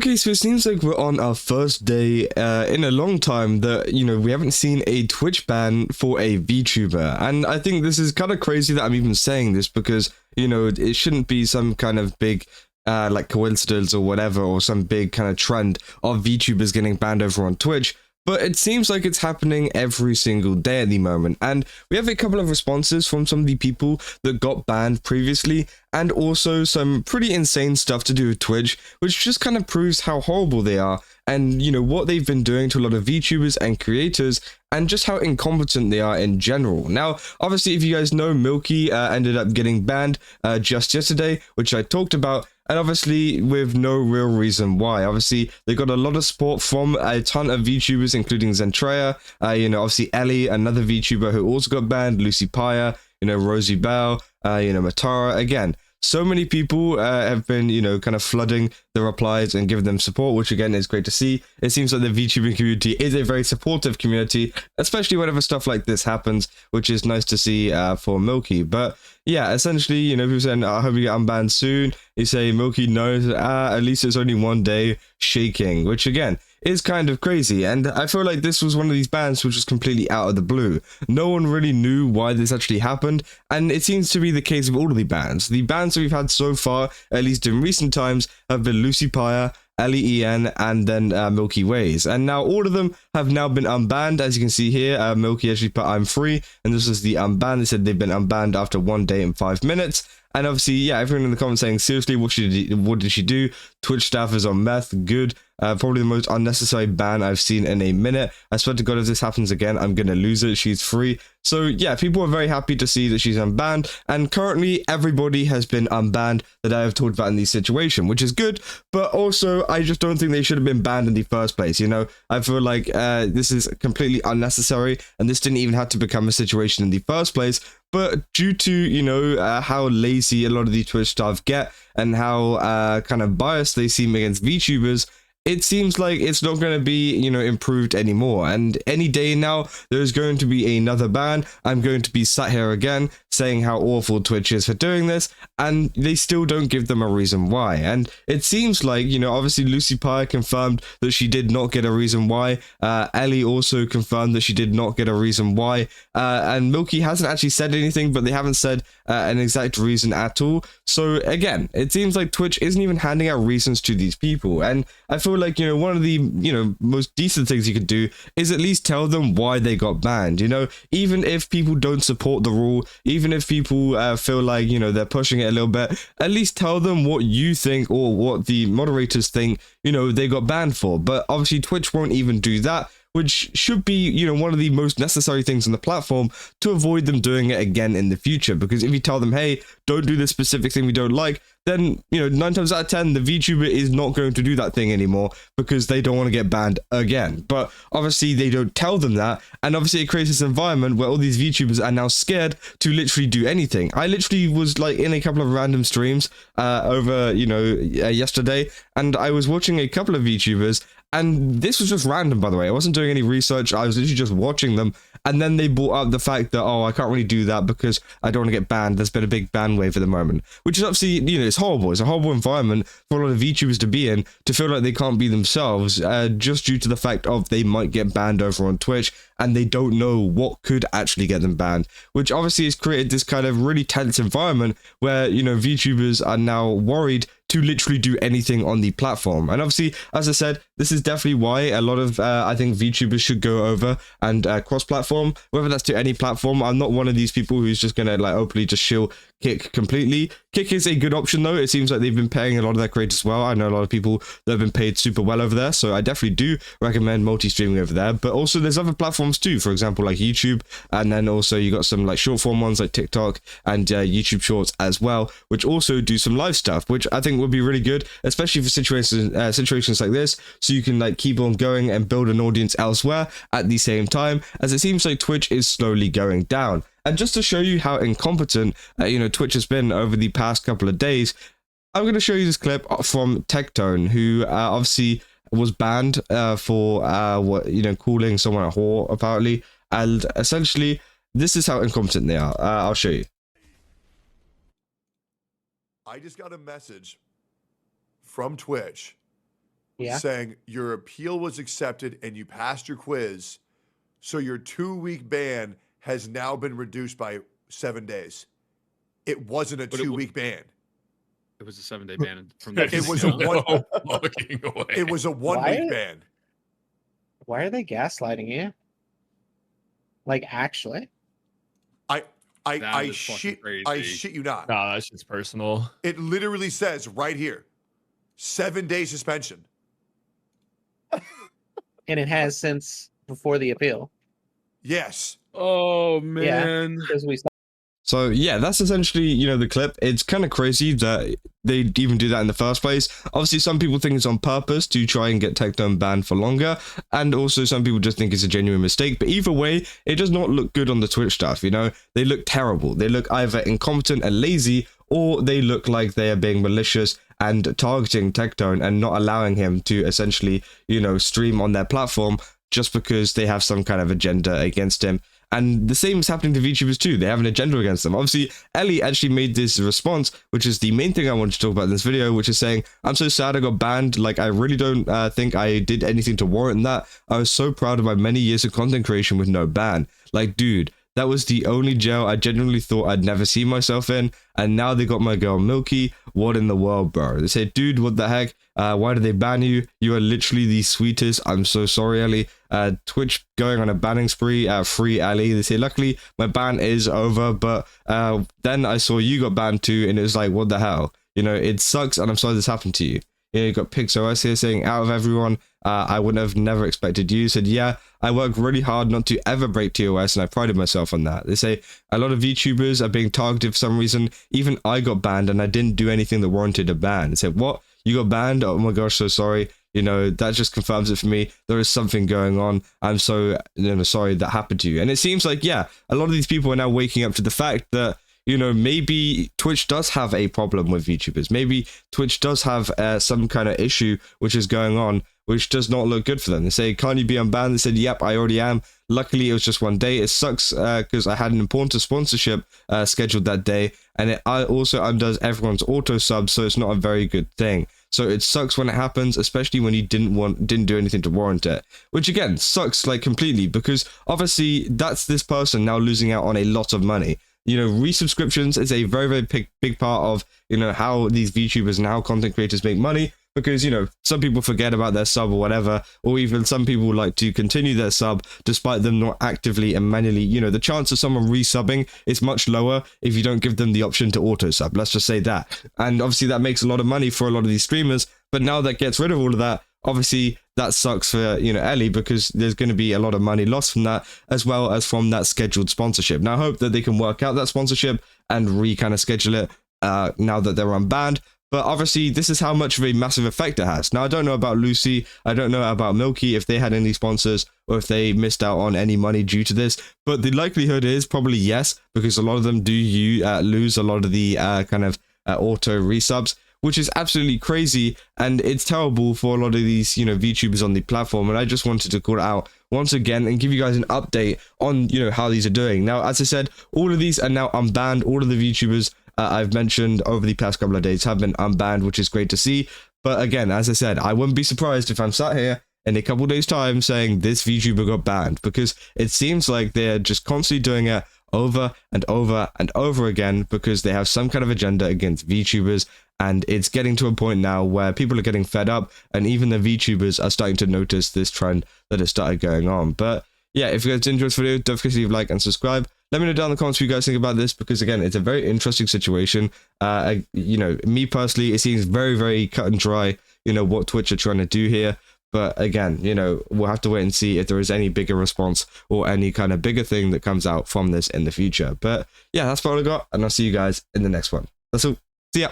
Okay, so it seems like we're on our first day in a long time that, we haven't seen a Twitch ban for a VTuber. And I think this is kind of crazy that I'm even saying this because, it shouldn't be some kind of big like coincidence or whatever, or some big kind of trend of VTubers getting banned over on Twitch. But it seems like it's happening every single day at the moment, and we have a couple of responses from some of the people that got banned previously, and also some pretty insane stuff to do with Twitch, which just kind of proves how horrible they are, and what they've been doing to a lot of VTubers and creators, and just how incompetent they are in general. Now, obviously, if you guys know, Milky ended up getting banned just yesterday, which I talked about. And obviously, with no real reason why. Obviously, they got a lot of support from a ton of VTubers, including Zentreya, obviously Ellie, another VTuber who also got banned, Lucy Pyre, Rosie Bell, Matara. Again, so many people have been, kind of flooding the replies and giving them support, which again is great to see. It seems like the VTubing community is a very supportive community, especially whenever stuff like this happens, which is nice to see for Milky. But yeah, essentially, people saying, I hope you get unbanned soon. You say, Milky knows, at least it's only one day, shaking, which again is kind of crazy. And I feel like this was one of these bans which was completely out of the blue. No one really knew why this actually happened, and it seems to be the case with all of the bans. The bans that we've had so far, at least in recent times, have been Lucy Pyre, EllyEN, and then MiilkyWayz. And now all of them have now been unbanned. As you can see here, Milky actually put I'm free, and this is the unban. They said they've been unbanned after 1 day and 5 minutes. And obviously, yeah, everyone in the comments saying, seriously, what did she do? Twitch staff is on meth. Good. Probably the most unnecessary ban I've seen in a minute. I swear to God, if this happens again, I'm going to lose it. She's free. So yeah, people are very happy to see that she's unbanned. And currently, everybody has been unbanned that I have talked about in this situation, which is good. But also, I just don't think they should have been banned in the first place. I feel like this is completely unnecessary. And this didn't even have to become a situation in the first place. But due to, how lazy a lot of the Twitch staff get and how kind of biased they seem against VTubers, it seems like it's not going to be, improved anymore. And any day now, there's going to be another ban. I'm going to be sat here again saying how awful Twitch is for doing this, and they still don't give them a reason why. And it seems like, obviously Lucy Pyre confirmed that she did not get a reason why. Ellie also confirmed that she did not get a reason why. And Milky hasn't actually said anything, but they haven't said an exact reason at all. So again, it seems like Twitch isn't even handing out reasons to these people. And I feel like, one of the, most decent things you could do is at least tell them why they got banned. Even if people don't support the rule, even if people feel like, they're pushing it a little bit, at least tell them what you think or what the moderators think, they got banned for. But obviously Twitch won't even do that, which should be, one of the most necessary things on the platform to avoid them doing it again in the future. Because if you tell them, hey, don't do this specific thing we don't like, then, 9 times out of 10, the VTuber is not going to do that thing anymore because they don't want to get banned again. But obviously they don't tell them that, and obviously it creates this environment where all these VTubers are now scared to literally do anything. I literally was like in a couple of random streams over, yesterday, and I was watching a couple of VTubers, and this was just random, by the way. I wasn't doing any research. I was literally just watching them. And then they brought up the fact that, I can't really do that because I don't want to get banned. There's been a big ban wave at the moment, which is obviously, it's horrible. It's a horrible environment for a lot of VTubers to be in, to feel like they can't be themselves, just due to the fact of they might get banned over on Twitch and they don't know what could actually get them banned, which obviously has created this kind of really tense environment where, VTubers are now worried to literally do anything on the platform. And obviously, as I said, this is definitely why a lot of, I think, VTubers should go over and cross-platform, whether that's to any platform. I'm not one of these people who's just going to, openly just shill Kick completely. Kick is a good option, though. It seems like they've been paying a lot of their creators well. I know a lot of people that have been paid super well over there, so I definitely do recommend multi-streaming over there. But also, there's other platforms too, for example, like YouTube, and then also you got some, short-form ones like TikTok and YouTube Shorts as well, which also do some live stuff, which I think would be really good, especially for situations like this, so you can keep on going and build an audience elsewhere at the same time, as it seems like Twitch is slowly going down. And just to show you how incompetent Twitch has been over the past couple of days, I'm going to show you this clip from Tectone, who obviously was banned for calling someone a whore apparently, and essentially this is how incompetent they are. I'll show you. I just got a message from Twitch Yeah. saying your appeal was accepted and you passed your quiz, so your 2-week ban has now been reduced by 7 days. It wasn't a 2-week ban. It was a 7-day ban from the It was a It was a 1-week ban. Why are they gaslighting you? Like, actually? I shit you not. Nah, that shit's personal. It literally says right here, 7-day suspension. And it has since before the appeal. Yes. Oh man. Because we. So yeah, that's essentially, you know, the clip. It's kind of crazy that they even do that in the first place. Obviously, some people think it's on purpose to try and get Tectone banned for longer, and also some people just think it's a genuine mistake. But either way, it does not look good on the Twitch stuff, you know? They look terrible. They look either incompetent and lazy, or they look like they are being malicious and targeting Tectone and not allowing him to essentially, you know, stream on their platform just because they have some kind of agenda against him. And the same is happening to VTubers too. They have an agenda against them. Obviously, Ellie actually made this response, which is the main thing I wanted to talk about in this video, which is saying, I'm so sad I got banned. Like, I really don't think I did anything to warrant that. I was so proud of my many years of content creation with no ban. Like, dude, that was the only jail I genuinely thought I'd never see myself in. And now they got my girl Milky. What in the world, bro? They say, dude, what the heck? Why did they ban you? You are literally the sweetest. I'm so sorry, Ellie. Twitch going on a banning spree. Free Ellie. They say, luckily, my ban is over. But then I saw you got banned too. And it was like, what the hell? You know, it sucks. And I'm sorry this happened to you. You know, you got PixOS here saying, out of everyone, I would have never expected you. Said, yeah, I work really hard not to ever break TOS, and I prided myself on that. They say a lot of VTubers are being targeted for some reason. Even I got banned, and I didn't do anything that warranted a ban. They said, what? You got banned? Oh my gosh, so sorry. You know, that just confirms it for me. There is something going on. I'm so, you know, sorry that happened to you. And it seems like, yeah, a lot of these people are now waking up to the fact that, you know, maybe Twitch does have a problem with VTubers. Maybe Twitch does have some kind of issue which is going on, which does not look good for them. They say, can't you be unbanned? They said, yep, I already am. Luckily, it was just one day. It sucks because I had an important sponsorship scheduled that day, and it also undoes everyone's auto sub, so it's not a very good thing. So it sucks when it happens, especially when you didn't do anything to warrant it. Which again sucks like completely, because obviously that's this person now losing out on a lot of money. You know, resubscriptions is a very, very big part of, you know, how these VTubers and how content creators make money. Because, you know, some people forget about their sub or whatever, or even some people like to continue their sub despite them not actively and manually, you know, the chance of someone resubbing is much lower if you don't give them the option to auto sub. Let's just say that. And obviously that makes a lot of money for a lot of these streamers, but now that gets rid of all of that, obviously that sucks for, you know, Ellie, because there's going to be a lot of money lost from that, as well as from that scheduled sponsorship. Now I hope that they can work out that sponsorship and kind of schedule it now that they're unbanned. But obviously, this is how much of a massive effect it has. Now, I don't know about Lucy. I don't know about Milky, if they had any sponsors or if they missed out on any money due to this. But the likelihood is probably yes, because a lot of them do lose a lot of the kind of auto resubs, which is absolutely crazy. And it's terrible for a lot of these, you know, VTubers on the platform. And I just wanted to call it out once again and give you guys an update on, you know, how these are doing. Now, as I said, all of these are now unbanned. All of the VTubers I've mentioned over the past couple of days have been unbanned, which is great to see. But again, as I said, I wouldn't be surprised if I'm sat here in a couple of days' time saying this VTuber got banned, because it seems like they're just constantly doing it over and over and over again because they have some kind of agenda against VTubers. And it's getting to a point now where people are getting fed up, and even the VTubers are starting to notice this trend that has started going on. But yeah, if you guys enjoyed this video, don't forget to leave a like and subscribe. Let me know down in the comments what you guys think about this, because again, it's a very interesting situation. You know, me personally, it seems very, very cut and dry, you know, what Twitch are trying to do here. But again, you know, we'll have to wait and see if there is any bigger response or any kind of bigger thing that comes out from this in the future. But yeah, that's all I got, and I'll see you guys in the next one. That's all. See ya.